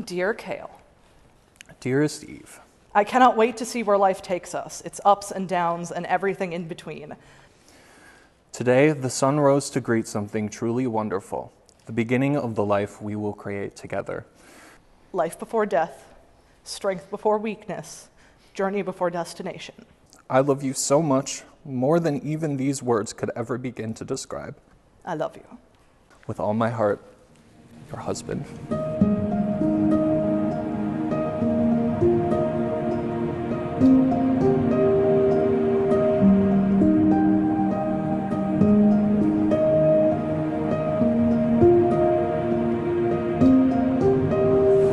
Dear Cael, Dearest Eve, I cannot wait to see where life takes us, its ups and downs and everything in between. today the sun rose to greet something truly wonderful, the beginning of the life we will create together. Life before death, strength before weakness, journey before destination. I love you so much, more than even these words could ever begin to describe. I love you. With all my heart, your husband.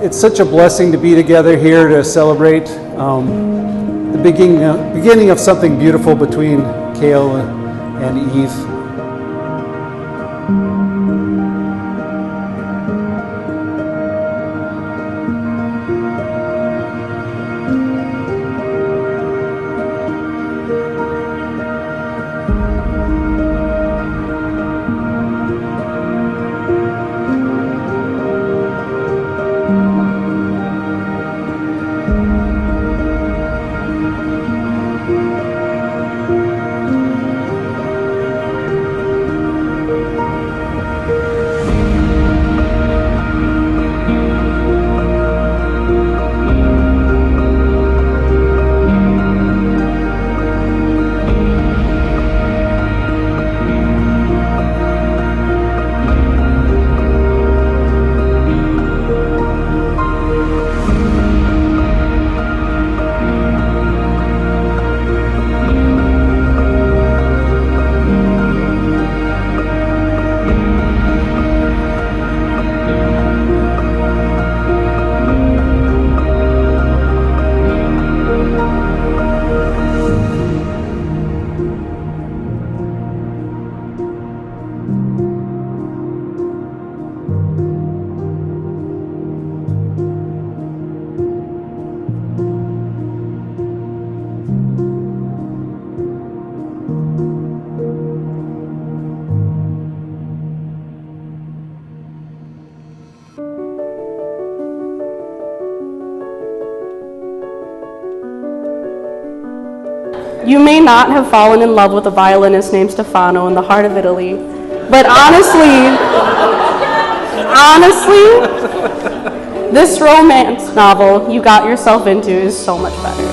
It's such a blessing to be together here to celebrate the beginning of something beautiful between Cael and Eve. You may not have fallen in love with a violinist named Stefano in the heart of Italy, but honestly, this romance novel you got yourself into is so much better.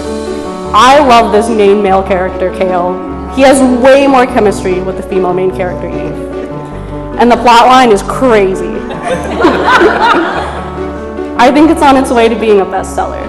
I love this main male character, Cael. He has way more chemistry with the female main character, Eve. And the plot line is crazy. I think it's on its way to being a bestseller.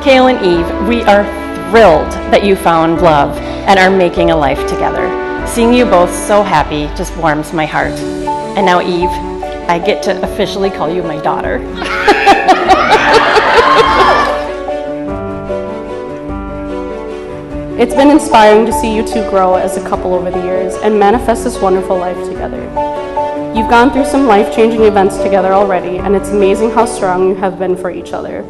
Cael and Eve, we are thrilled that you found love and are making a life together. Seeing you both so happy just warms my heart. And now, Eve, I get to officially call you my daughter. It's been inspiring to see you two grow as a couple over the years and manifest this wonderful life together. You've gone through some life-changing events together already, and it's amazing how strong you have been for each other.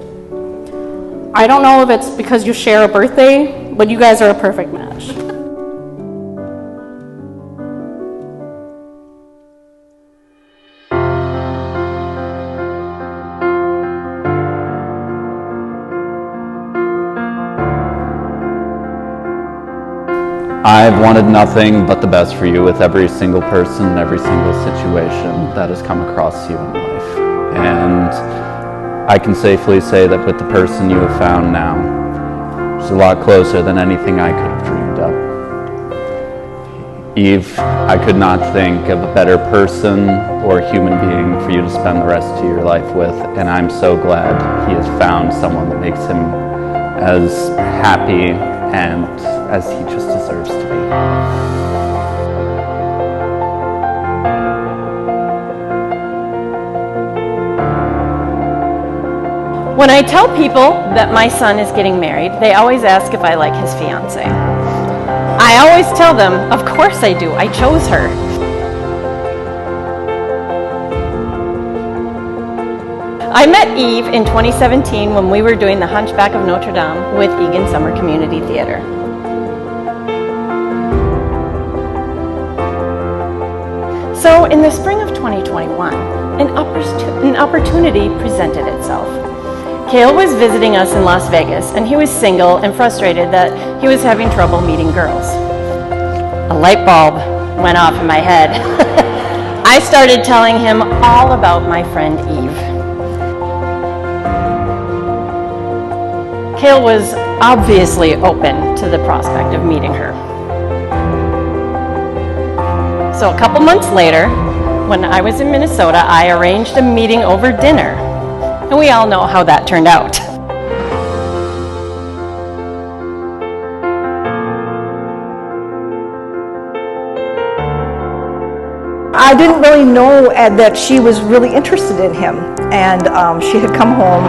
I don't know if it's because you share a birthday, but you guys are a perfect match. I've wanted nothing but the best for you with every single person, every single situation that has come across you in life. And I can safely say that with the person you have found now, She's a lot closer than anything I could have dreamed up. Eve, I could not think of a better person or human being for you to spend the rest of your life with, and I'm so glad he has found someone that makes him as happy and as he just deserves to be. When I tell people that my son is getting married, they always ask if I like his fiancée. I always tell them, of course I do, I chose her. I met Eve in 2017 when we were doing The Hunchback of Notre Dame with Egan Summer Community Theater. So in the spring of 2021, an opportunity presented itself. Cael was visiting us in Las Vegas, and he was single and frustrated that he was having trouble meeting girls. A light bulb went off in my head. I started telling him all about my friend Eve. Cael was obviously open to the prospect of meeting her. So a couple months later, when I was in Minnesota, I arranged a meeting over dinner. And we all know how that turned out. I didn't really know that she was really interested in him. And she had come home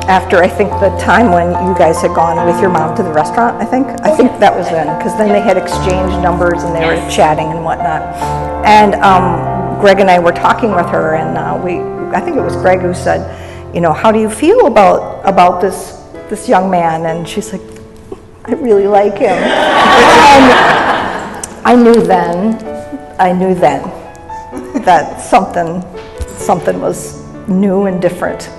after, I think, the time when you guys had gone with your mom to the restaurant, I think. I think that was then, because then they had exchanged numbers and they were chatting and whatnot. And Greg and I were talking with her, and I think it was Greg who said, you know, how do you feel about this young man? And she's like, I really like him. And I knew then that something was new and different.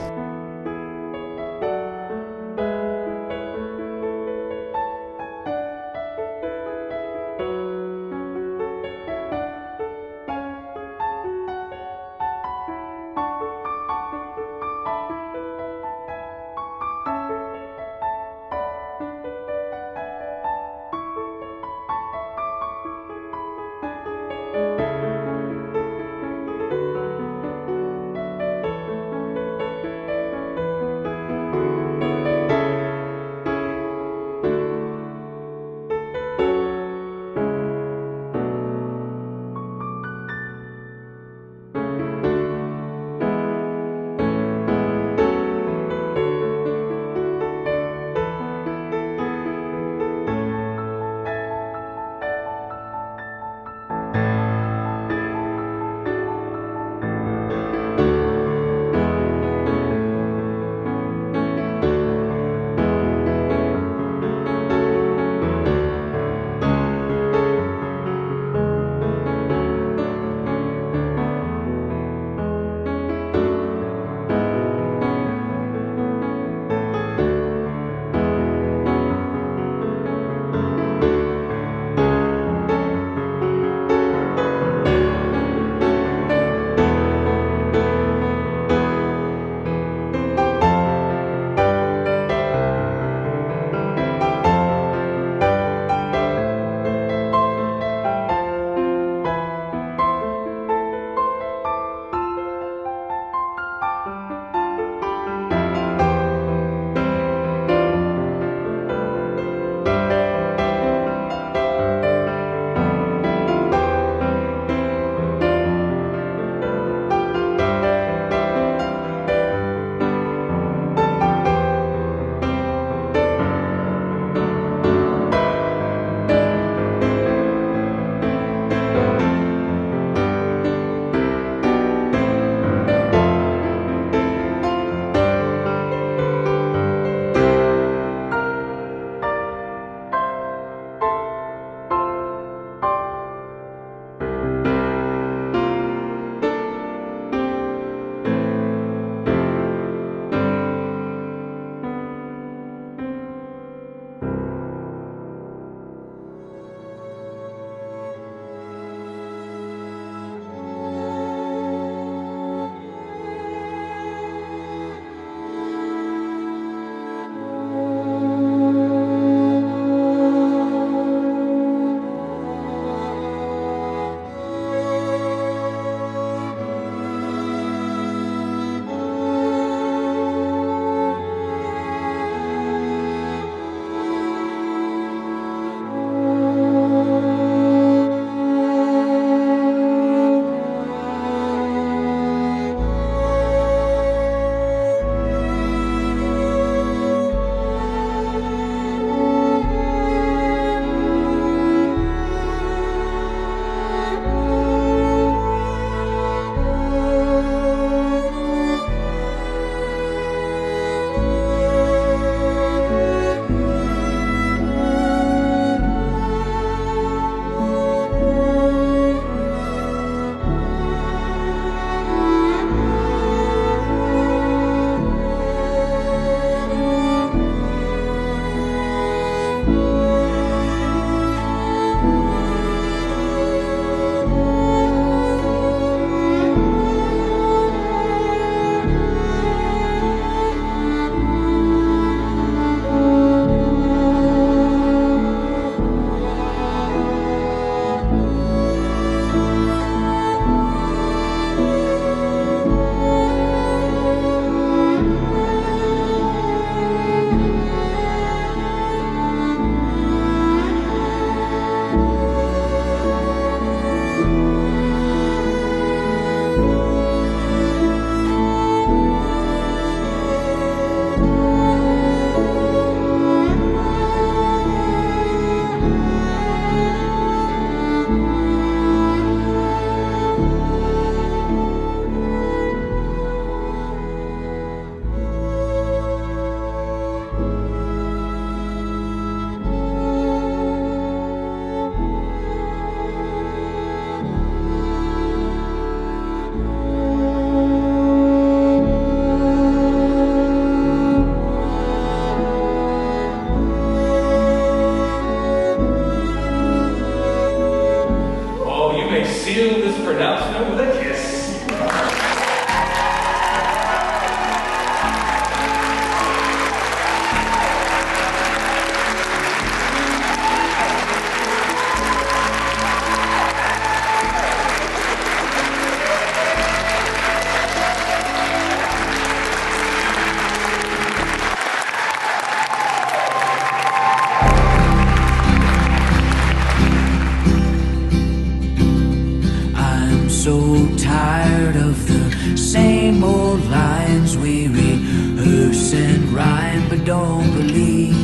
same old lines we rehearse and rhyme but don't believe.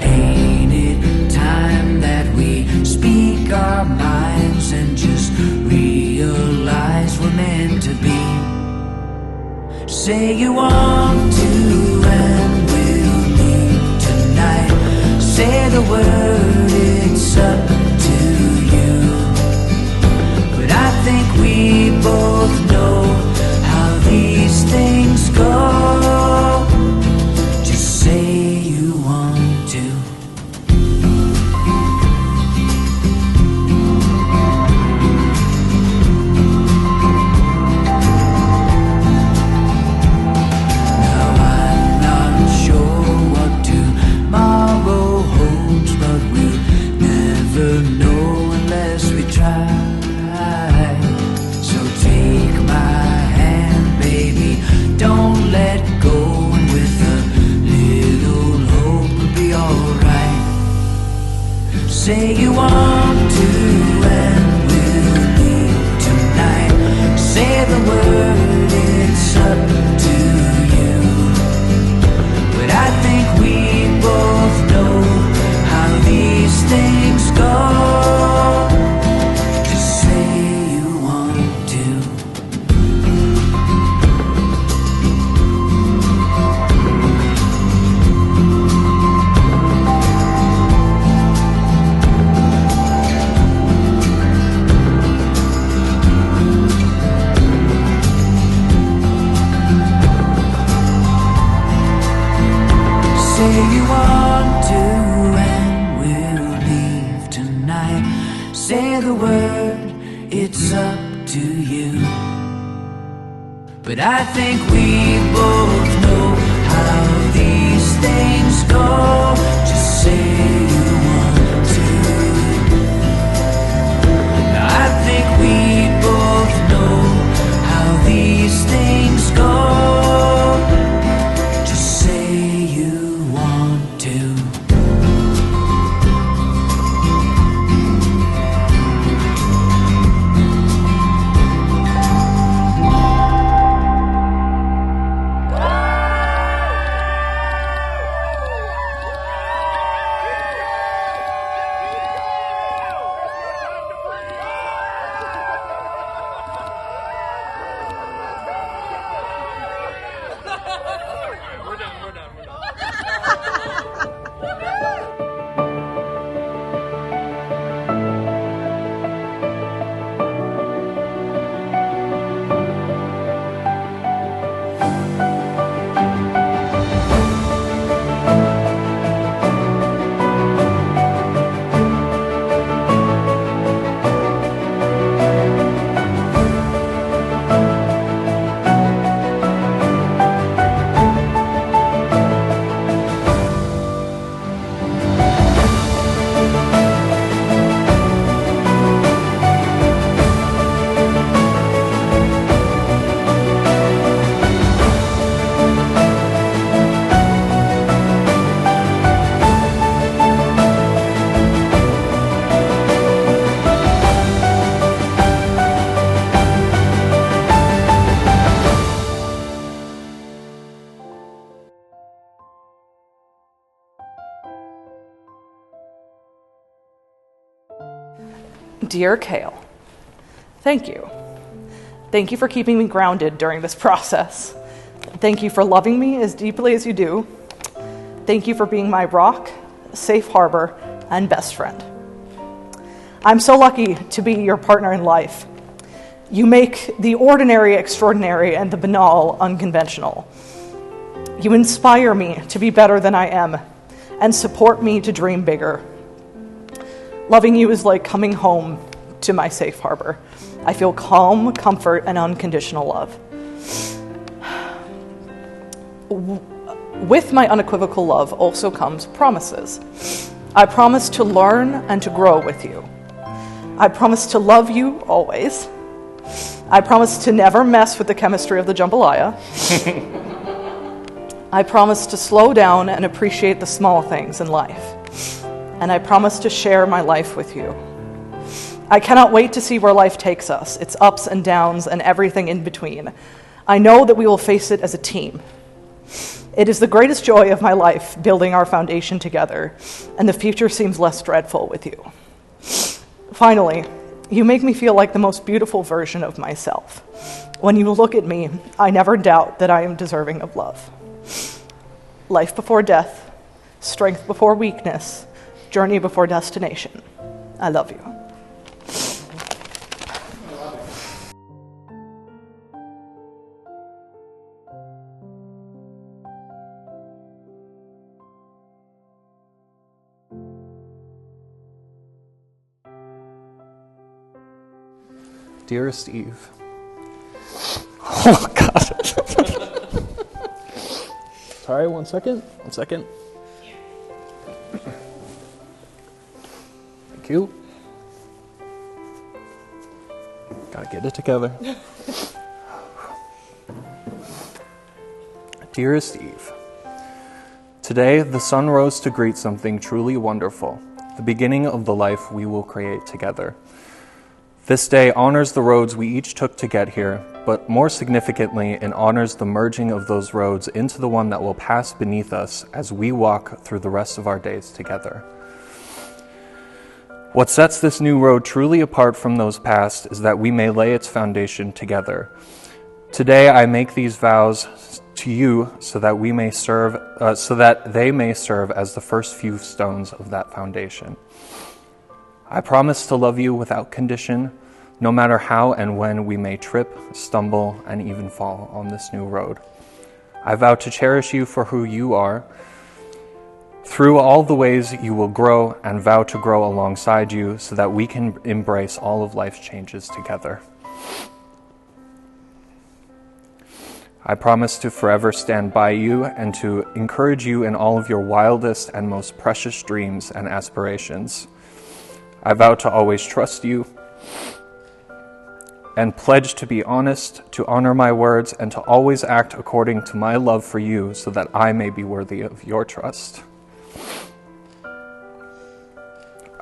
Ain't it time that we speak our minds and just realize we're meant to be? Say you want to and we'll leave tonight. Say the word, it's up to you. But I think we both know how these things go. Just say you want to. Say you want to and we'll leave tonight. Say the word, it's up to you. But I think we both know how these things go. Just say you want to. Say you want to and we'll leave tonight. Say the word, it's up to you. But I think we both know how these things go. Just say you want to. Now I think we both know how these things go. Dear Cael, thank you. Thank you for keeping me grounded during this process. Thank you for loving me as deeply as you do. Thank you for being my rock, safe harbor, and best friend. I'm so lucky to be your partner in life. You make the ordinary extraordinary and the banal unconventional. You inspire me to be better than I am and support me to dream bigger. Loving you is like coming home to my safe harbor. I feel calm, comfort, and unconditional love. With my unequivocal love also comes promises. I promise to learn and to grow with you. I promise to love you always. I promise to never mess with the chemistry of the jambalaya. I promise to slow down and appreciate the small things in life. And I promise to share my life with you. I cannot wait to see where life takes us, its ups and downs and everything in between. I know that we will face it as a team. It is the greatest joy of my life building our foundation together, and the future seems less dreadful with you. Finally, you make me feel like the most beautiful version of myself. When you look at me, I never doubt that I am deserving of love. Life before death, strength before weakness, journey before destination. I love you. Dearest Eve. Oh, God. Sorry, one second. Thank you. Gotta get it together. Dearest Eve, today the sun rose to greet something truly wonderful, the beginning of the life we will create together. This day honors the roads we each took to get here, but more significantly, it honors the merging of those roads into the one that will pass beneath us as we walk through the rest of our days together. What sets this new road truly apart from those past is that we may lay its foundation together. Today I make these vows to you so that they may serve as the first few stones of that foundation. I promise to love you without condition, no matter how and when we may trip, stumble, and even fall on this new road. I vow to cherish you for who you are, through all the ways you will grow, and vow to grow alongside you so that we can embrace all of life's changes together. I promise to forever stand by you and to encourage you in all of your wildest and most precious dreams and aspirations. I vow to always trust you and pledge to be honest, to honor my words, and to always act according to my love for you so that I may be worthy of your trust.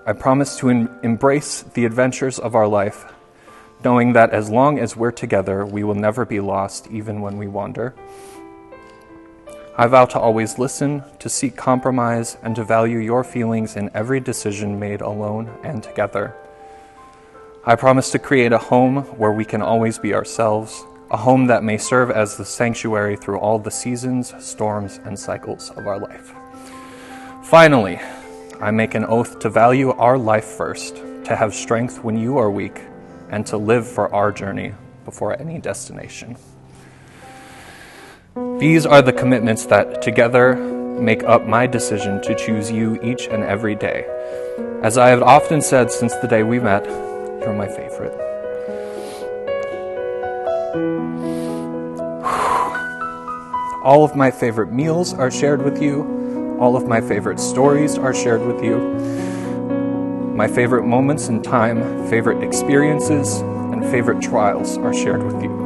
I promise to embrace the adventures of our life, knowing that as long as we're together, we will never be lost even when we wander. I vow to always listen, to seek compromise, and to value your feelings in every decision made alone and together. I promise to create a home where we can always be ourselves, a home that may serve as the sanctuary through all the seasons, storms, and cycles of our life. Finally, I make an oath to value our life first, to have strength when you are weak, and to live for our journey before any destination. These are the commitments that together make up my decision to choose you each and every day. As I have often said since the day we met, you're my favorite. All of my favorite meals are shared with you. All of my favorite stories are shared with you. My favorite moments in time, favorite experiences, and favorite trials are shared with you.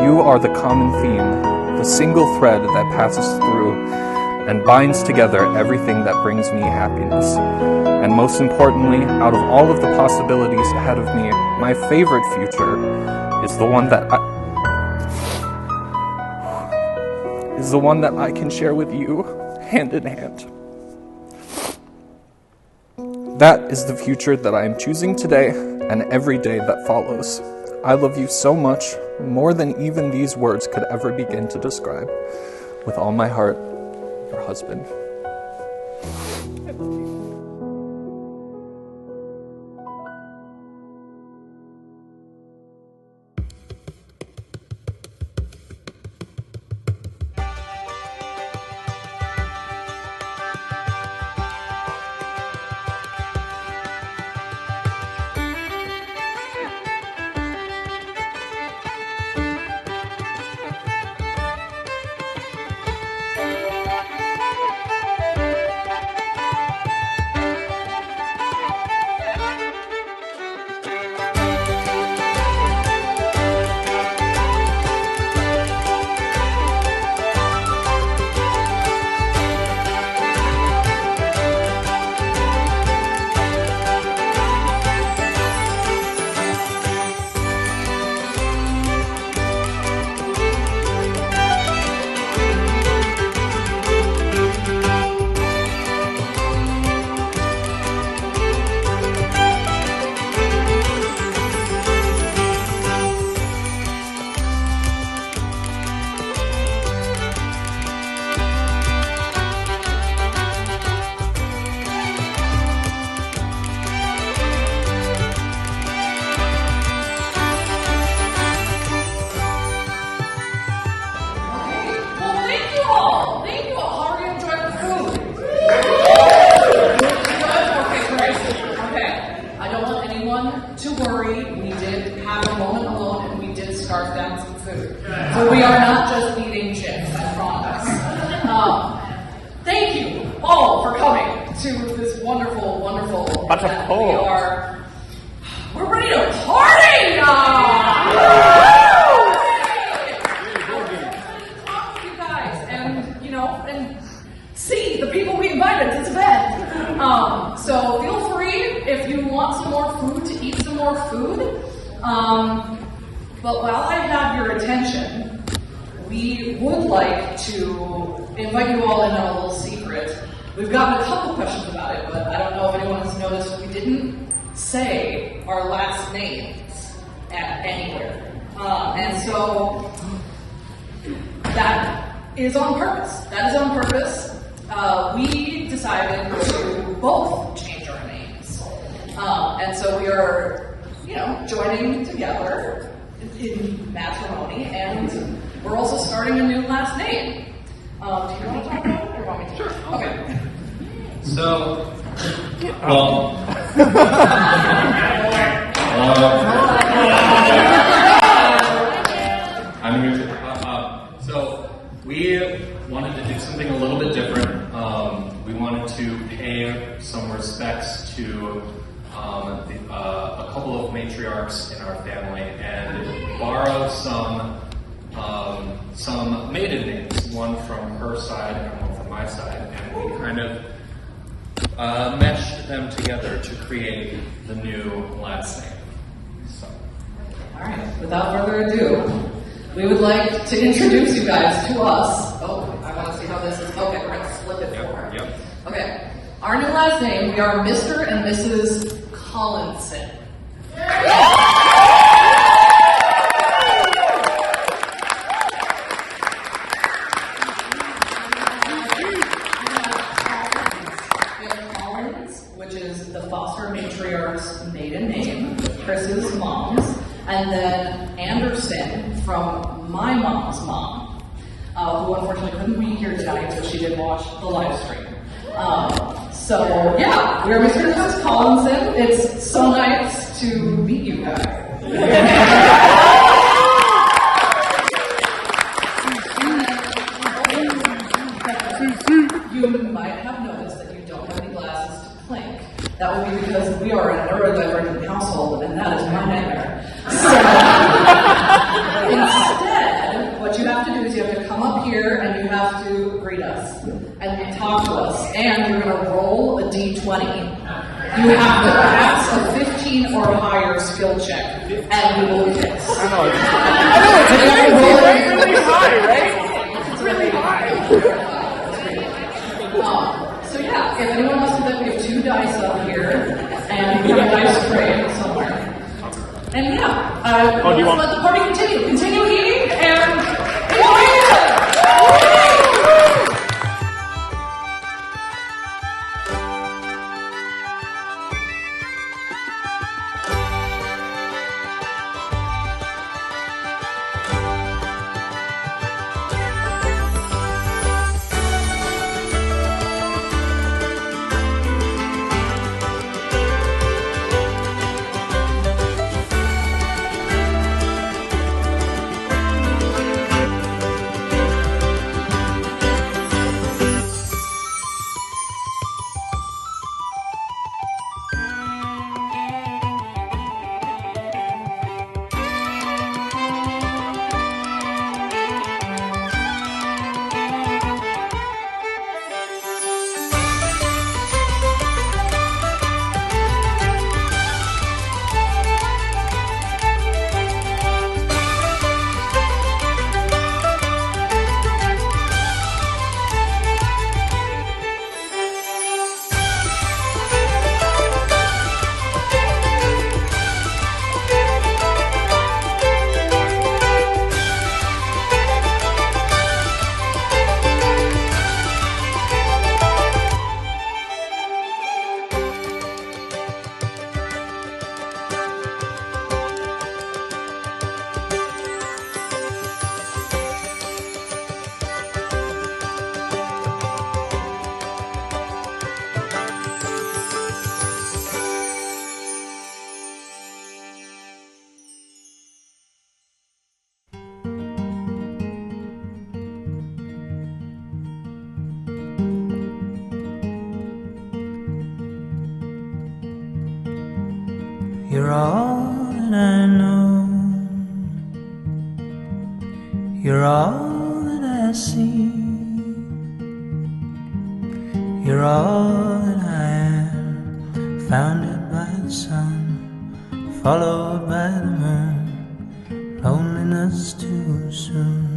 You are the common theme, the single thread that passes through and binds together everything that brings me happiness. And most importantly, out of all of the possibilities ahead of me, my favorite future is the one that I can share with you hand in hand. That is the future that I am choosing today and every day that follows. I love you so much, more than even these words could ever begin to describe. With all my heart, your husband. to worry, we did have a moment alone and we did scarf down some food. So we are not just eating chips, I promise. Thank you all for coming to this wonderful, wonderful event. We're ready to party now! Talk to you guys and see the people we invited to this event. So feel free if you want some more food to eat some more food. But while I have your attention, we would like to invite you all in on a little secret. We've gotten a couple questions about it, but I don't know if anyone has noticed we didn't say our last names anywhere. And so that is on purpose. We decided to both change our names. And so we are, joining together in matrimony, and we're also starting a new last name. Do you want to talk about it, or want me to? Sure. Okay. So, I'm here to. So we wanted to do something a little bit different. We wanted to pay some respects to a couple of matriarchs in our family and borrow some maiden names, one from her side and one from my side, and we kind of meshed them together to create the new last name. So. All right, without further ado, we would like to introduce you guys to us. Oh, I want to see how this is. Okay, we're going to flip it forward. Yep. Okay, our new last name, we are Mr. and Mrs. Collinson. Which is the foster matriarch's maiden name, Chris's mom's, and then Anderson from my mom's mom, who unfortunately couldn't be here tonight, but she did watch the live stream. So yeah, we are Mr. and Mrs. Collinson. It's so nice to meet you guys. You might have noticed that you don't have any glasses to clink. That would be because we are a neurodivergent household, and that is my nightmare. So, instead, what you have to do is you have to come up here and you have to greet us and talk to us, and you're going to roll a d20. You have to pass a 15 or higher skill check, and we will kiss. I know it's really high, right? It's really high. So yeah, if anyone wants to bet, we have 2 dice up here, and we have a dice tray somewhere. And yeah, let's let the party continue. Continue eating and enjoy it! You're all that I know. You're all that I see. You're all that I am, founded by the sun, followed by the moon, loneliness too soon.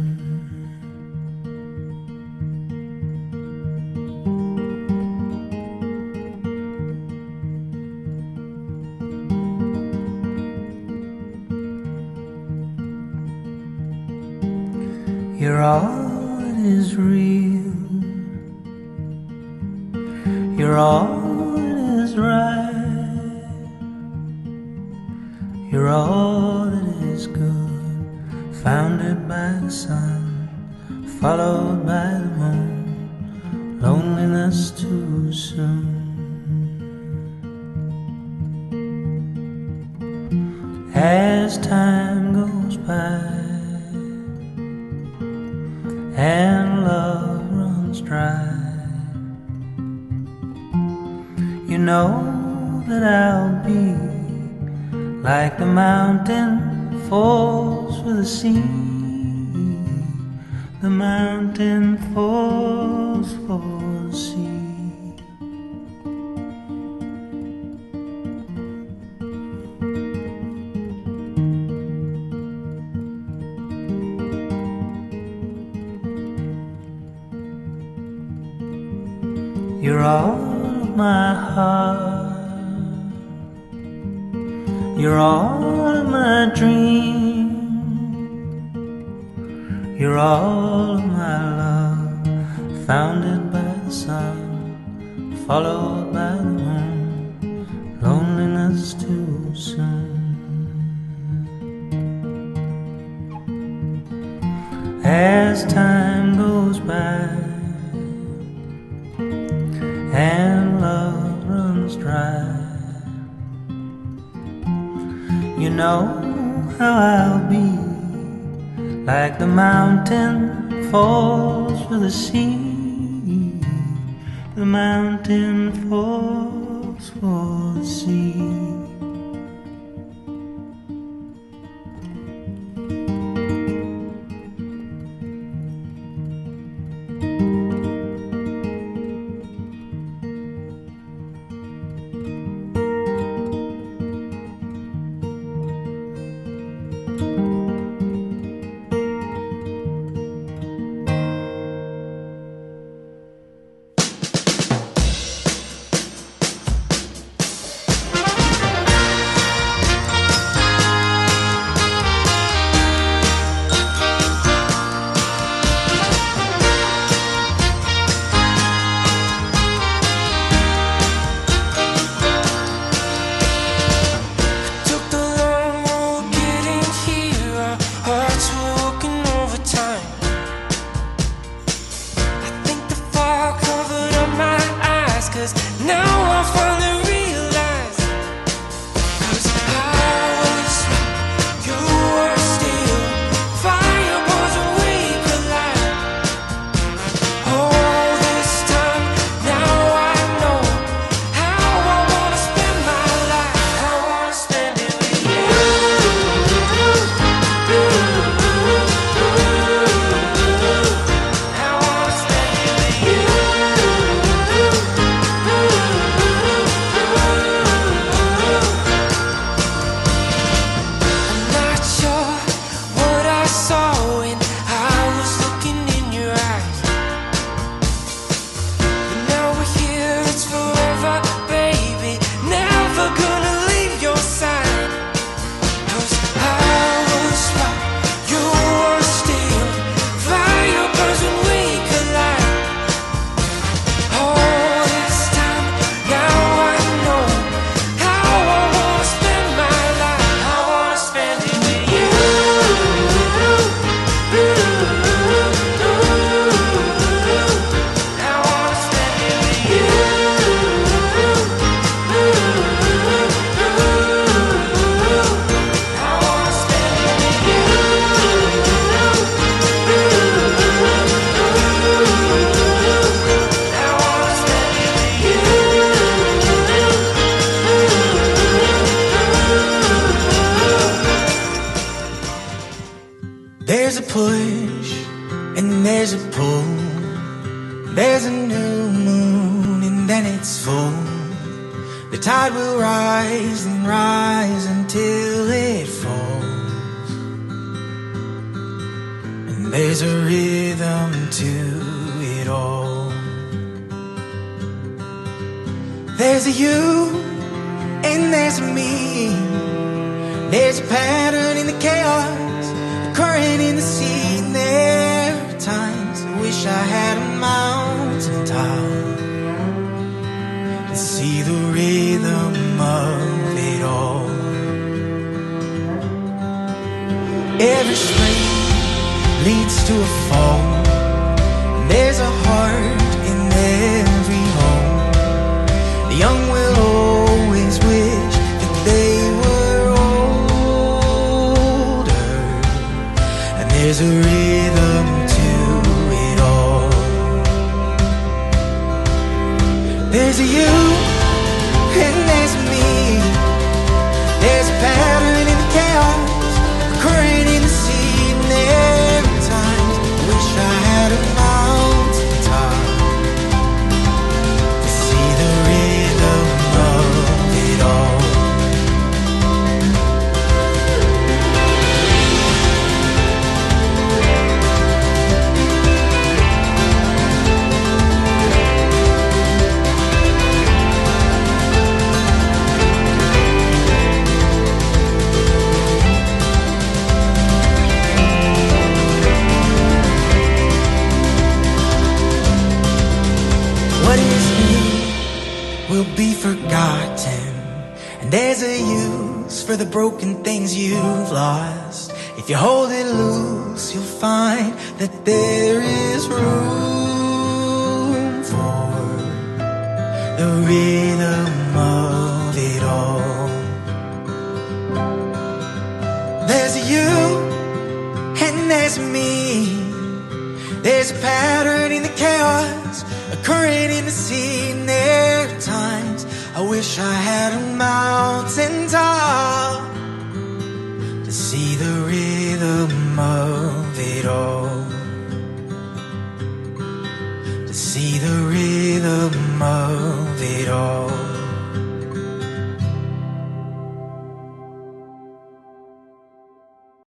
You're all that is real. You're all that is right. You're all that is good, founded by the sun, followed by the moon, loneliness too soon. As time goes by and love runs dry, you know that I'll be like the mountain falls for the sea. The mountain falls for the sea. You're all of my heart. You're all of my dreams. You're all of my love, founded by the sun, followed by the moon, loneliness too soon. As time goes by and love runs dry, you know how I'll be like the mountain falls for the sea. The mountain falls for the sea. push and there's a pull. There's a new moon and then it's full. The tide will rise and rise until it falls. And there's a rhythm to it all. There's a you and there's a me. There's a pattern in the chaos, a current in the sea. And there are times I wish I had a mountain top to see the rhythm of it all. Every spring leads to a fall. And there's a heart in every home. The young will always wish that they were older. And there's a rhythm to it all. There's a you and there's a me. There's a pattern in the chaos, a current in the sea. And there are times I wish I had a mountain top to see the rhythm of it all. What is new will be forgotten, and there's a use for the broken things you've lost. If you hold it loose, you'll find that there is room for the rhythm of it all. There's a you and there's a me. There's a pattern in the chaos, a current in the sea. And there are times I wish I had a mountain top to see the rhythm of it all. To see the rhythm of it all.